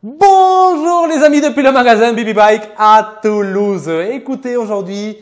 Bonjour les amis depuis le magasin Baby Bike à Toulouse. Écoutez, aujourd'hui,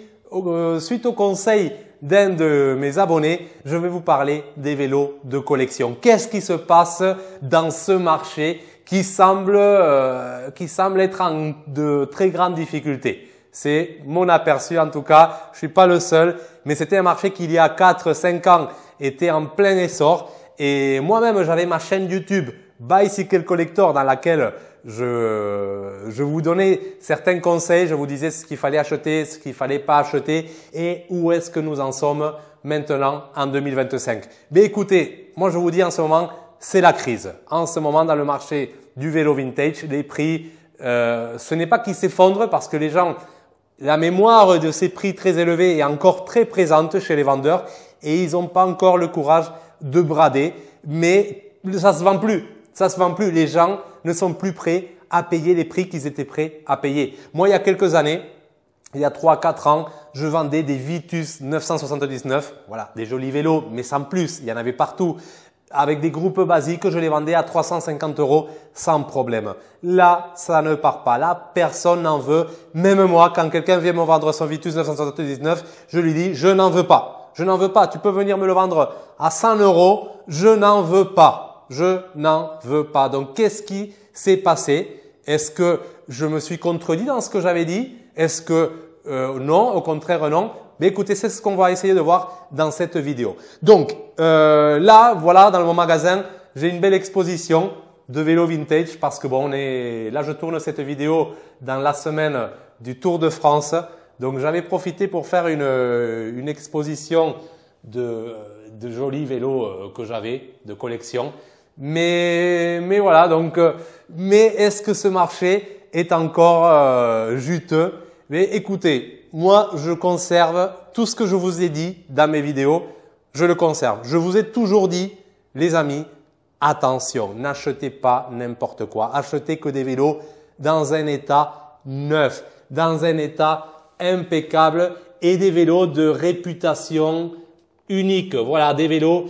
suite au conseil d'un de mes abonnés, je vais vous parler des vélos de collection. Qu'est-ce qui se passe dans ce marché qui semble être en de très grandes difficultés? C'est mon aperçu en tout cas, je suis pas le seul, mais c'était un marché qui il y a 4-5 ans était en plein essor et moi-même j'avais ma chaîne YouTube Bicycle Collector dans laquelle je vous donnais certains conseils, je vous disais ce qu'il fallait acheter, ce qu'il fallait pas acheter et où est-ce que nous en sommes maintenant en 2025. Mais écoutez, moi je vous dis en ce moment, c'est la crise. En ce moment dans le marché du vélo vintage, les prix, ce n'est pas qu'ils s'effondrent parce que les gens, la mémoire de ces prix très élevés est encore très présente chez les vendeurs et ils n'ont pas encore le courage de brader, mais ça se vend plus. Ça se vend plus. Les gens ne sont plus prêts à payer les prix qu'ils étaient prêts à payer. Moi, il y a quelques années, il y a 3-4 ans, je vendais des Vitus 979. Voilà, des jolis vélos, mais sans plus. Il y en avait partout. Avec des groupes basiques, je les vendais à 350 € sans problème. Là, ça ne part pas. Là, personne n'en veut. Même moi, quand quelqu'un vient me vendre son Vitus 979, je lui dis, je n'en veux pas. Je n'en veux pas. Tu peux venir me le vendre à 100 €. Je n'en veux pas. Je n'en veux pas. Donc, qu'est-ce qui s'est passé? Est-ce que je me suis contredit dans ce que j'avais dit? Est-ce que non, au contraire non? Mais écoutez, c'est ce qu'on va essayer de voir dans cette vidéo. Donc, là, voilà, dans mon magasin, j'ai une belle exposition de vélos vintage parce que bon, là, je tourne cette vidéo dans la semaine du Tour de France. Donc, j'avais profité pour faire une exposition de jolis vélos que j'avais de collection. Mais voilà, donc, mais est-ce que ce marché est encore juteux? Mais écoutez, moi, je conserve tout ce que je vous ai dit dans mes vidéos, je le conserve. Je vous ai toujours dit, les amis, attention, n'achetez pas n'importe quoi. Achetez que des vélos dans un état neuf, dans un état impeccable et des vélos de réputation unique. Voilà, des vélos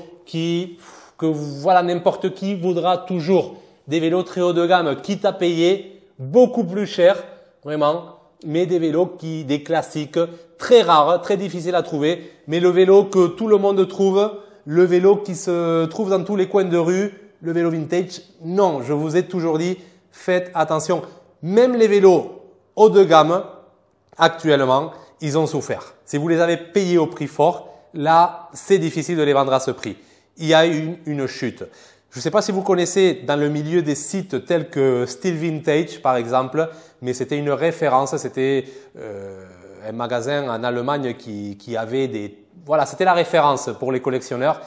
que voilà, n'importe qui voudra toujours. Des vélos très haut de gamme, quitte à payer beaucoup plus cher, vraiment, mais des vélos des classiques, très rares, très difficiles à trouver, mais le vélo que tout le monde trouve, le vélo qui se trouve dans tous les coins de rue, le vélo vintage, non, je vous ai toujours dit, faites attention. Même les vélos haut de gamme, actuellement, ils ont souffert. Si vous les avez payés au prix fort, là, c'est difficile de les vendre à ce prix. Il y a une chute. Je ne sais pas si vous connaissez dans le milieu des sites tels que Style Vintage par exemple, mais c'était une référence, c'était un magasin en Allemagne qui avait voilà, c'était la référence pour les collectionneurs,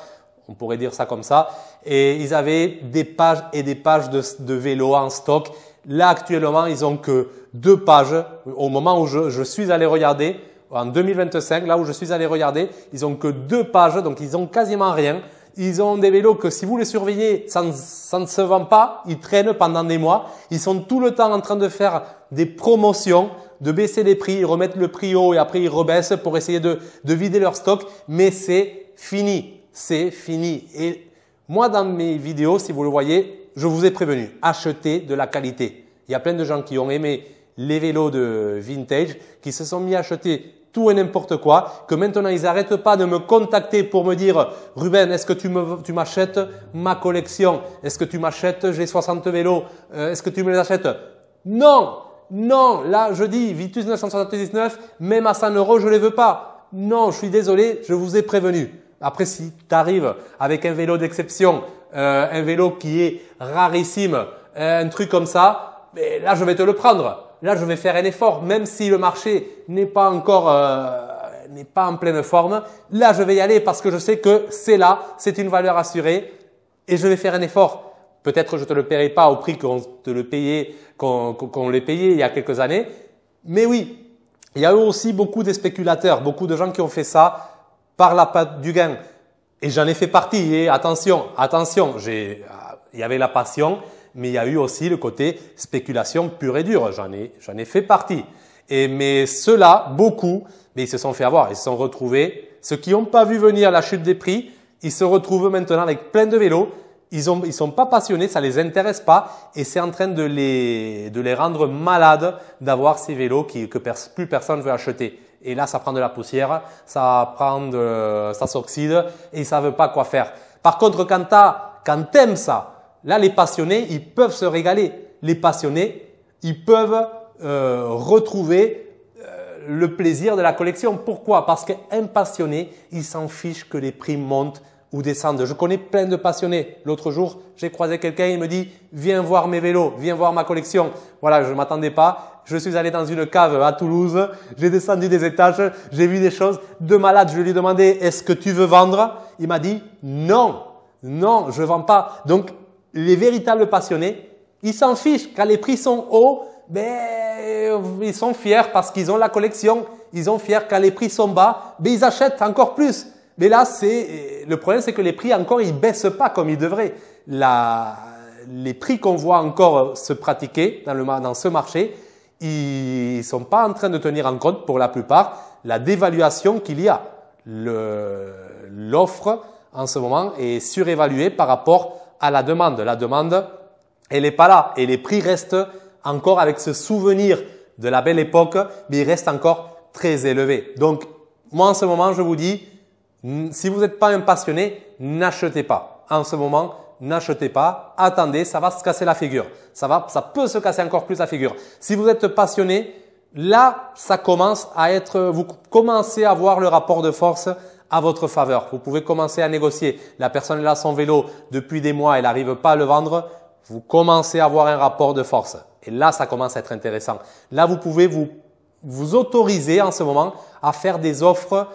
on pourrait dire ça comme ça, et ils avaient des pages et des pages de vélos en stock. Là actuellement, ils ont que 2 pages. Au moment où je suis allé regarder, en 2025, là où je suis allé regarder, ils ont que 2 pages, donc ils ont quasiment rien. Ils ont des vélos que si vous les surveillez, ça ne se vend pas. Ils traînent pendant des mois. Ils sont tout le temps en train de faire des promotions, de baisser les prix. Ils remettent le prix haut et après ils rebaissent pour essayer de vider leur stock. Mais c'est fini. C'est fini. Et moi, dans mes vidéos, si vous le voyez, je vous ai prévenu. Achetez de la qualité. Il y a plein de gens qui ont aimé les vélos de vintage, qui se sont mis à acheter tout et n'importe quoi, que maintenant ils n'arrêtent pas de me contacter pour me dire « Ruben, est-ce que tu m'achètes ma collection? Est-ce que tu m'achètes, j'ai 60 vélos, est-ce que tu me les achètes ?» Non, non, là je dis Vitus 979, même à 100 €, je ne les veux pas. Non, je suis désolé, je vous ai prévenu. Après, si tu arrives avec un vélo d'exception, un vélo qui est rarissime, un truc comme ça, mais là je vais te le prendre. Là, je vais faire un effort, même si le marché n'est pas encore, n'est pas en pleine forme. Là, je vais y aller parce que je sais que c'est là, c'est une valeur assurée et je vais faire un effort. Peut-être je te le paierai pas au prix qu'on les payait il y a quelques années. Mais oui, il y a eu aussi beaucoup de spéculateurs, beaucoup de gens qui ont fait ça par la patte du gain. Et j'en ai fait partie. Et attention, il y avait la passion. Mais il y a eu aussi le côté spéculation pure et dure. J'en ai fait partie. Mais ceux-là, beaucoup, mais ils se sont fait avoir. Ils se sont retrouvés. Ceux qui n'ont pas vu venir la chute des prix, ils se retrouvent maintenant avec plein de vélos ils sont pas passionnés, ça les intéresse pas et c'est en train de les rendre malades d'avoir ces vélos que plus personne veut acheter. Et là, ça prend de la poussière, ça s'oxyde et ils savent pas quoi faire. Par contre, quand t'aimes ça, là, les passionnés, ils peuvent se régaler. Les passionnés, ils peuvent retrouver le plaisir de la collection. Pourquoi? Parce qu'un passionné, il s'en fiche que les prix montent ou descendent. Je connais plein de passionnés. L'autre jour, j'ai croisé quelqu'un, il me dit « Viens voir mes vélos, viens voir ma collection ». Voilà, je ne m'attendais pas. Je suis allé dans une cave à Toulouse, j'ai descendu des étages, j'ai vu des choses de malade. Je lui ai demandé « Est-ce que tu veux vendre ?» Il m'a dit « Non, non, je ne vends pas ». Donc, les véritables passionnés, ils s'en fichent. Quand les prix sont hauts, ils sont fiers parce qu'ils ont la collection. Ils sont fiers quand les prix sont bas, ils achètent encore plus. Mais là, le problème, c'est que les prix encore, ils baissent pas comme ils devraient. Les prix qu'on voit encore se pratiquer dans ce marché, ils sont pas en train de tenir en compte pour la plupart la dévaluation qu'il y a. L'offre en ce moment est surévaluée par rapport à la demande. La demande, elle n'est pas là et les prix restent encore avec ce souvenir de la belle époque, mais ils restent encore très élevés. Donc, moi en ce moment, je vous dis, si vous n'êtes pas un passionné, n'achetez pas. En ce moment, n'achetez pas. Attendez, ça va se casser la figure. Ça peut se casser encore plus la figure. Si vous êtes passionné, là, ça commence à être, vous commencez à voir le rapport de force à votre faveur. Vous pouvez commencer à négocier. La personne est là, son vélo, depuis des mois, elle n'arrive pas à le vendre. Vous commencez à avoir un rapport de force. Et là, ça commence à être intéressant. Là, vous pouvez vous autoriser en ce moment à faire des offres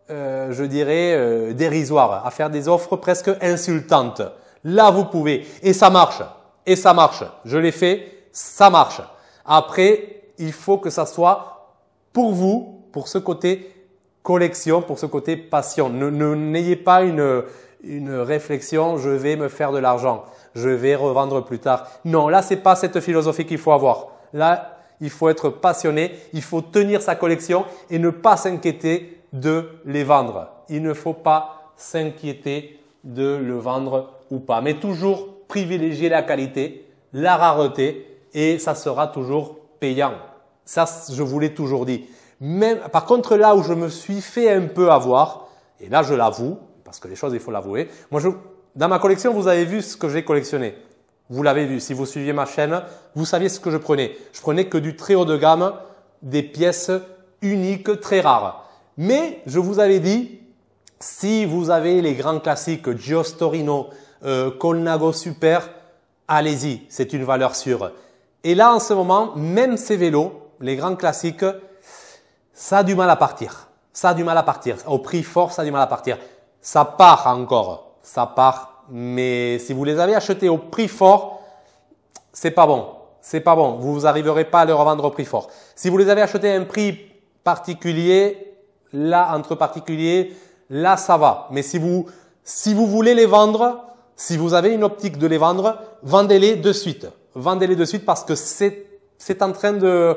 je dirais dérisoires, à faire des offres presque insultantes. Là, vous pouvez. Et ça marche. Et ça marche. Je l'ai fait, ça marche. Après, il faut que ça soit pour vous, pour ce côté collection, pour ce côté passion. N'ayez pas une réflexion, je vais me faire de l'argent, je vais revendre plus tard. Non, là, c'est pas cette philosophie qu'il faut avoir. Là, il faut être passionné, il faut tenir sa collection et ne pas s'inquiéter de les vendre. Il ne faut pas s'inquiéter de le vendre ou pas, mais toujours privilégier la qualité, la rareté et ça sera toujours payant. Ça, je vous l'ai toujours dit. Même, par contre, là où je me suis fait un peu avoir, et là je l'avoue, parce que les choses il faut l'avouer, dans ma collection, vous avez vu ce que j'ai collectionné. Vous l'avez vu, si vous suiviez ma chaîne, vous saviez ce que je prenais. Je prenais que du très haut de gamme, des pièces uniques, très rares. Mais je vous avais dit, si vous avez les grands classiques Gios Torino, Colnago Super, allez-y, c'est une valeur sûre. Et là, en ce moment, même ces vélos, les grands classiques, ça a du mal à partir. Ça a du mal à partir. Au prix fort, ça a du mal à partir. Ça part encore. Ça part. Mais si vous les avez achetés au prix fort, c'est pas bon. C'est pas bon. Vous n'arriverez pas à les revendre au prix fort. Si vous les avez achetés à un prix particulier, là, entre particuliers, là, ça va. Mais si vous voulez les vendre, si vous avez une optique de les vendre, vendez-les de suite. Vendez-les de suite parce que c'est en train de…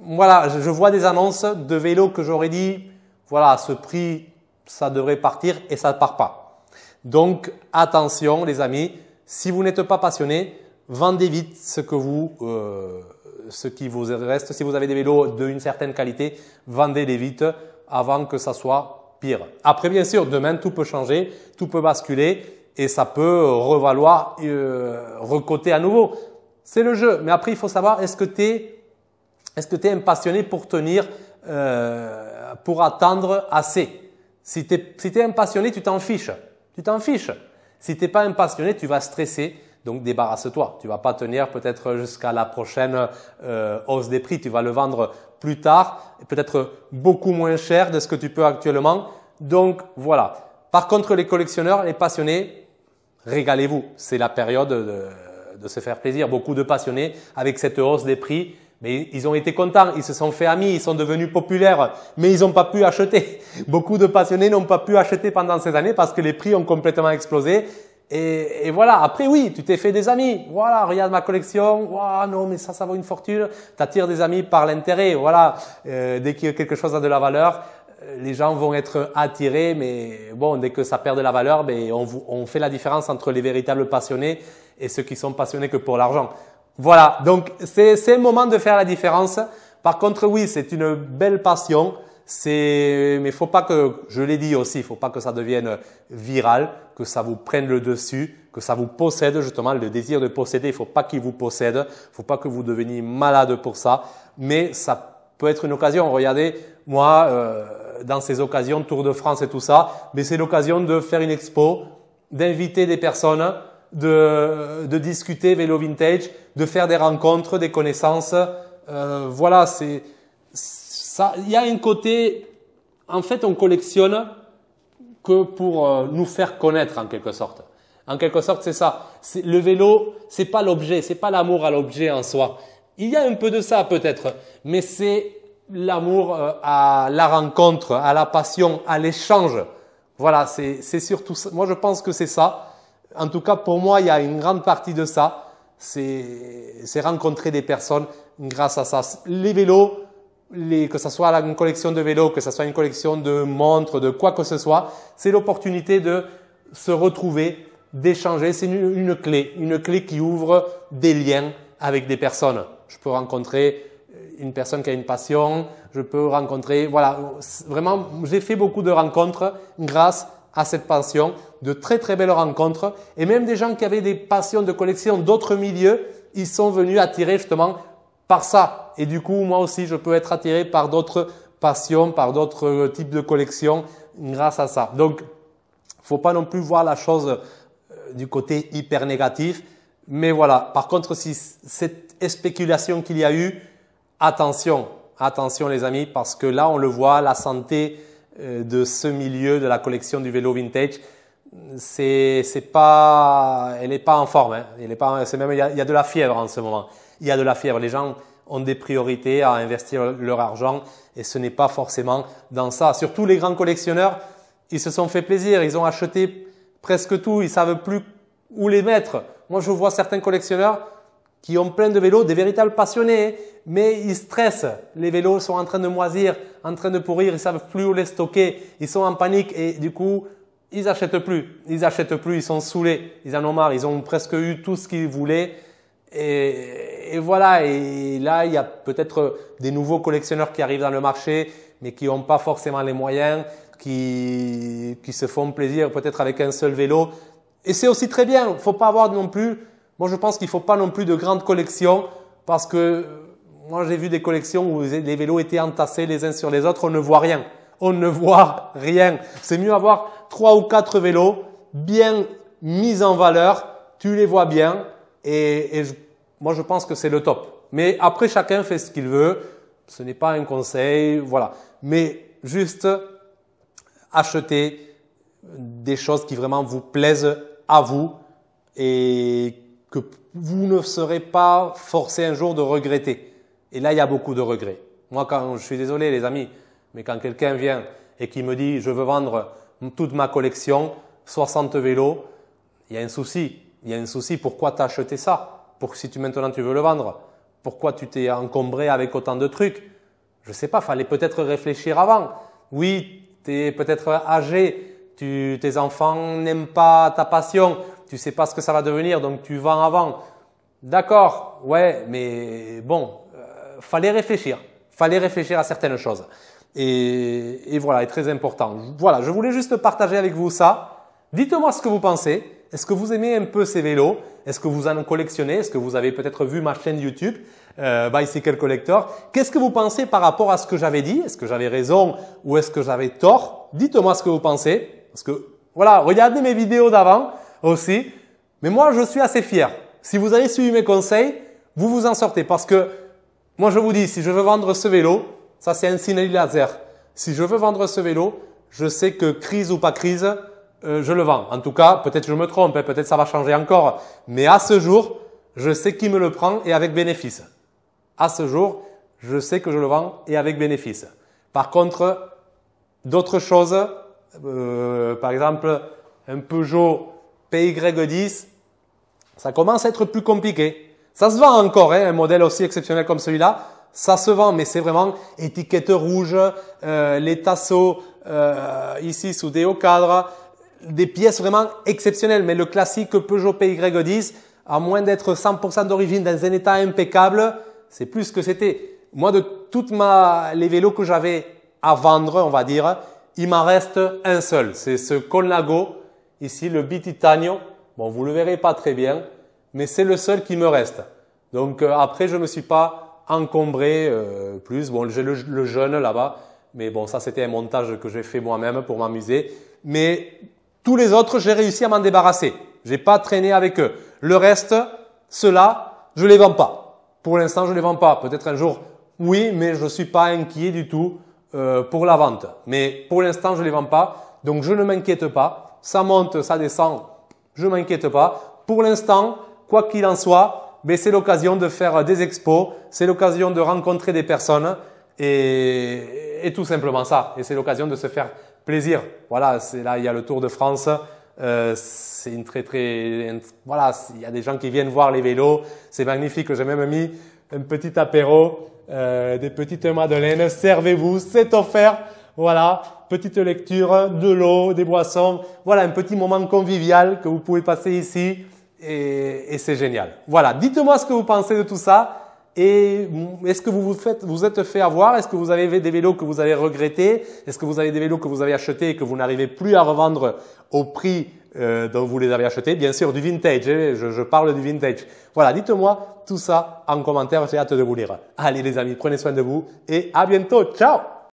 Voilà, je vois des annonces de vélos que j'aurais dit, voilà, à ce prix, ça devrait partir et ça ne part pas. Donc, attention les amis, si vous n'êtes pas passionné, vendez vite ce qui vous reste. Si vous avez des vélos d'une certaine qualité, vendez-les vite avant que ça soit pire. Après, bien sûr, demain, tout peut changer, tout peut basculer et ça peut revaloir, recoter à nouveau. C'est le jeu. Mais après, il faut savoir, est-ce que tu es un passionné pour tenir, pour attendre assez? Si tu es un passionné, tu t'en fiches. Tu t'en fiches. Si tu n'es pas un passionné, tu vas stresser. Donc, débarrasse-toi. Tu vas pas tenir peut-être jusqu'à la prochaine hausse des prix. Tu vas le vendre plus tard, peut-être beaucoup moins cher de ce que tu peux actuellement. Donc, voilà. Par contre, les collectionneurs, les passionnés, régalez-vous. C'est la période de se faire plaisir. Beaucoup de passionnés avec cette hausse des prix, mais ils ont été contents, ils se sont fait amis, ils sont devenus populaires, mais ils n'ont pas pu acheter. Beaucoup de passionnés n'ont pas pu acheter pendant ces années parce que les prix ont complètement explosé. Et voilà, après oui, tu t'es fait des amis. Voilà, regarde ma collection. Wow, non, mais ça vaut une fortune. Tu attires des amis par l'intérêt. Voilà, dès que quelque chose a de la valeur, les gens vont être attirés, mais bon, dès que ça perd de la valeur, ben, on fait la différence entre les véritables passionnés et ceux qui sont passionnés que pour l'argent. Voilà, donc c'est le moment de faire la différence. Par contre, oui, c'est une belle passion. Mais faut pas que, je l'ai dit aussi, il faut pas que ça devienne viral, que ça vous prenne le dessus, que ça vous possède justement, le désir de posséder. Il faut pas qu'il vous possède, il faut pas que vous deveniez malade pour ça. Mais ça peut être une occasion. Regardez, moi, dans ces occasions, Tour de France et tout ça, mais c'est l'occasion de faire une expo, d'inviter des personnes, de discuter vélo vintage, de faire des rencontres, des connaissances. Voilà, ça, il y a un côté, en fait, on collectionne que pour nous faire connaître en quelque sorte. En quelque sorte, c'est ça. Le vélo, c'est pas l'objet, c'est pas l'amour à l'objet en soi. Il y a un peu de ça peut-être, mais c'est l'amour à la rencontre, à la passion, à l'échange. Voilà, c'est surtout ça. Moi, je pense que c'est ça. En tout cas, pour moi, il y a une grande partie de ça. C'est rencontrer des personnes grâce à ça. Les vélos, que ce soit une collection de vélos, que ce soit une collection de montres, de quoi que ce soit, c'est l'opportunité de se retrouver, d'échanger. C'est une clé qui ouvre des liens avec des personnes. Je peux rencontrer une personne qui a une passion, je peux rencontrer, voilà, vraiment, j'ai fait beaucoup de rencontres grâce à cette passion, de très très belles rencontres, et même des gens qui avaient des passions de collection d'autres milieux, ils sont venus attirés justement par ça. Et du coup, moi aussi, je peux être attiré par d'autres passions, par d'autres types de collections grâce à ça. Donc, faut pas non plus voir la chose du côté hyper négatif. Mais voilà, par contre, si cette spéculation qu'il y a eu, attention les amis, parce que là, on le voit, la santé de ce milieu de la collection du vélo vintage, elle n'est pas en forme. Hein. Il y a de la fièvre en ce moment. Il y a de la fièvre. Les gens ont des priorités à investir leur argent et ce n'est pas forcément dans ça. Surtout les grands collectionneurs, ils se sont fait plaisir. Ils ont acheté presque tout. Ils savent plus où les mettre. Moi, je vois certains collectionneurs qui ont plein de vélos, des véritables passionnés, mais ils stressent. Les vélos sont en train de moisir, en train de pourrir, ils savent plus où les stocker, ils sont en panique et du coup, ils achètent plus. Ils sont saoulés, ils en ont marre, ils ont presque eu tout ce qu'ils voulaient. Et voilà, et là, il y a peut-être des nouveaux collectionneurs qui arrivent dans le marché, mais qui n'ont pas forcément les moyens, qui se font plaisir peut-être avec un seul vélo. Et c'est aussi très bien, faut pas avoir non plus, moi je pense qu'il faut pas non plus de grandes collections, parce que moi j'ai vu des collections où les vélos étaient entassés les uns sur les autres, on ne voit rien. On ne voit rien. C'est mieux avoir 3 ou 4 vélos bien mis en valeur, tu les vois bien, moi je pense que c'est le top. Mais après chacun fait ce qu'il veut, ce n'est pas un conseil, voilà. Mais juste acheter des choses qui vraiment vous plaisent à vous et que vous ne serez pas forcé un jour de regretter. Et là, il y a beaucoup de regrets. Moi, je suis désolé les amis, mais quand quelqu'un vient et qui me dit je veux vendre toute ma collection, 60 vélos, il y a un souci. Il y a un souci. Pourquoi tu as acheté ça? Si maintenant tu veux le vendre, pourquoi tu t'es encombré avec autant de trucs? Je sais pas, fallait peut-être réfléchir avant. Oui, tu es peut-être âgé, tes enfants n'aiment pas ta passion, tu sais pas ce que ça va devenir, donc tu vends avant. D'accord, ouais, mais bon, fallait réfléchir à certaines choses. Et voilà, est très important. Voilà, je voulais juste partager avec vous ça. Dites-moi ce que vous pensez. Est-ce que vous aimez un peu ces vélos? Est-ce que vous en collectionnez? Est-ce que vous avez peut-être vu ma chaîne YouTube Bicycle Collector? Qu'est-ce que vous pensez par rapport à ce que j'avais dit? Est-ce que j'avais raison ou est-ce que j'avais tort? Dites-moi ce que vous pensez. Parce que voilà, regardez mes vidéos d'avant aussi. Mais moi, je suis assez fier. Si vous avez suivi mes conseils, vous vous en sortez. Parce que moi, je vous dis, si je veux vendre ce vélo, ça c'est un Cinelli laser. Si je veux vendre ce vélo, je sais que crise ou pas crise, je le vends. En tout cas, peut-être je me trompe, hein, peut-être ça va changer encore. Mais à ce jour, je sais qui me le prend et avec bénéfice. À ce jour, je sais que je le vends et avec bénéfice. Par contre, d'autres choses, par exemple, un Peugeot PY10, ça commence à être plus compliqué. Ça se vend encore, hein, un modèle aussi exceptionnel comme celui-là, Ça se vend, mais c'est vraiment étiquette rouge, les tasseaux ici sous des hauts cadres, des pièces vraiment exceptionnelles. Mais le classique Peugeot PY10, à moins d'être 100% d'origine dans un état impeccable, c'est plus ce que c'était. Moi, de les vélos que j'avais à vendre, on va dire, il m'en reste un seul. C'est ce Colnago, ici, le Bitinio. Bon, vous le verrez pas très bien, mais c'est le seul qui me reste. Donc après, je me suis pas encombré plus. Bon, j'ai le jeune là-bas, mais bon, ça c'était un montage que j'ai fait moi-même pour m'amuser. Mais tous les autres, j'ai réussi à m'en débarrasser. J'ai pas traîné avec eux. Le reste, ceux-là, je les vends pas. Pour l'instant, je les vends pas. Peut-être un jour, oui, mais je suis pas inquiet du tout pour la vente. Mais pour l'instant, je les vends pas. Donc, je ne m'inquiète pas. Ça monte, ça descend. Je m'inquiète pas. Pour l'instant, quoi qu'il en soit, ben, c'est l'occasion de faire des expos. C'est l'occasion de rencontrer des personnes et tout simplement ça. Et c'est l'occasion de se faire plaisir. Voilà, c'est là, il y a le Tour de France. C'est voilà, il y a des gens qui viennent voir les vélos. C'est magnifique. J'ai même mis un petit apéro, des petites madeleines. Servez-vous, c'est offert. Voilà, petite lecture, de l'eau, des boissons. Voilà, un petit moment convivial que vous pouvez passer ici et c'est génial. Voilà, dites-moi ce que vous pensez de tout ça. Et est-ce que vous êtes fait avoir? Est-ce que vous avez des vélos que vous avez regrettés? Est-ce que vous avez des vélos que vous avez achetés et que vous n'arrivez plus à revendre au prix dont vous les avez achetés? Bien sûr, du vintage, hein, je parle du vintage. Voilà, dites-moi tout ça en commentaire, j'ai hâte de vous lire. Allez les amis, prenez soin de vous et à bientôt. Ciao!